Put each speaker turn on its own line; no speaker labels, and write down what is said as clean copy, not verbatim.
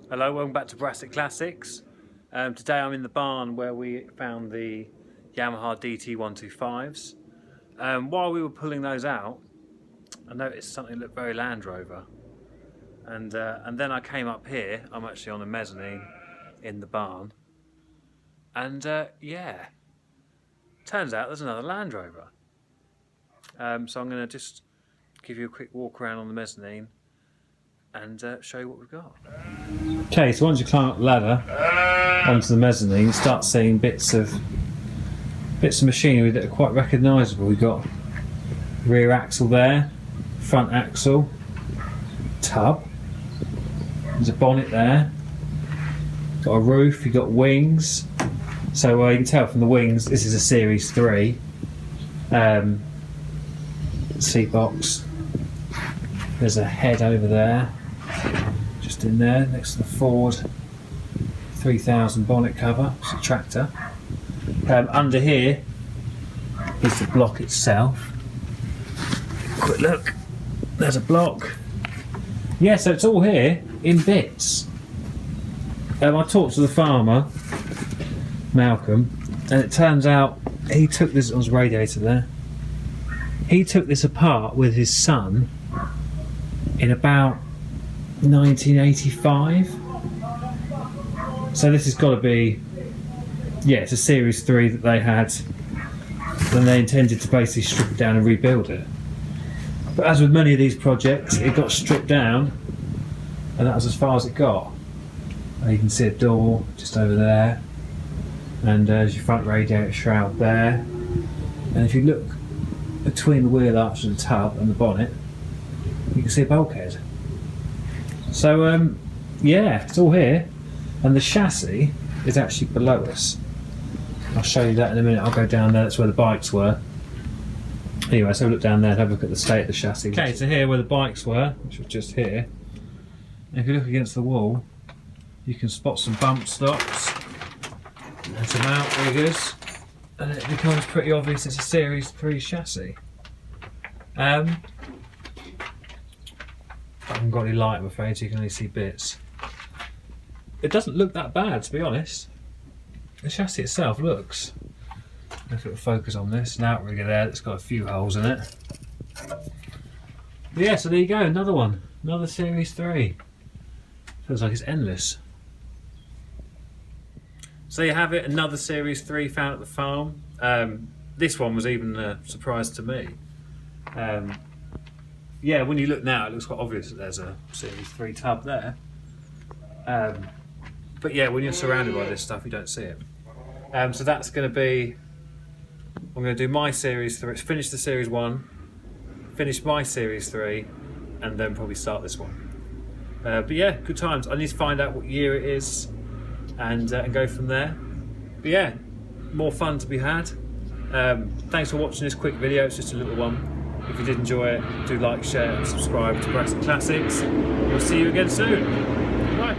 Hello, welcome back to Brassic Classics. Today I'm in the barn where we found the Yamaha DT125s. While we were pulling those out, I noticed something looked very Land Rover. And then I came up here. I'm actually on a mezzanine in the barn. And yeah, turns out there's another Land Rover. So I'm going to just give you a quick walk around on the mezzanine and show you what we've got. Okay, so once you climb up the ladder onto the mezzanine, you start seeing bits of machinery that are quite recognisable. We've got rear axle there, front axle, tub, there's a bonnet there, got a roof, you've got wings. So you can tell from the wings this is a Series 3 seat box. There's a head over there, just in there, next to the Ford 3000 bonnet cover. It's a tractor. Under here is the block itself. Quick look, there's a block. Yeah, so it's all here in bits. I talked to the farmer, Malcolm, and it turns out he took this, on his radiator there, he took this apart with his son in about 1985. So this has got to be, yeah, it's a Series 3 that they had when they intended to basically strip it down and rebuild it. But as with many of these projects, it got stripped down and that was as far as it got. You can see a door just over there, and there's your front radiator shroud there. And if you look between the wheel arch of the tub and the bonnet, you can see a bulkhead. So yeah, it's all here, and the chassis is actually below us. I'll show you that in a minute. I'll go down there, that's where the bikes were. Anyway, so look down there and have a look at the state of the chassis. Okay, so here where the bikes were, which was just here, and if you look against the wall, you can spot some bump stops and some outriggers, and it becomes pretty obvious it's a Series 3 chassis. I haven't got any light, I'm afraid, so you can only see bits. It doesn't look that bad, to be honest. The chassis itself looks, if it will focus on this, an outrigger there that's got a few holes in it. But yeah, so there you go, another one, another Series 3. Feels like it's endless. So you have it, another Series 3 found at the farm. This one was even a surprise to me. Yeah, when you look now, it looks quite obvious that there's a Series 3 tub there. But yeah, when you're surrounded by this stuff, you don't see it. So that's going to be, I'm going to do my Series 3, finish the Series 1, finish my Series 3, and then probably start this one. But yeah, good times. I need to find out what year it is and go from there. But yeah, more fun to be had. Thanks for watching this quick video. It's just a little one. If you did enjoy it, do like, share and subscribe to Brassic Classics. We'll see you again soon. Bye.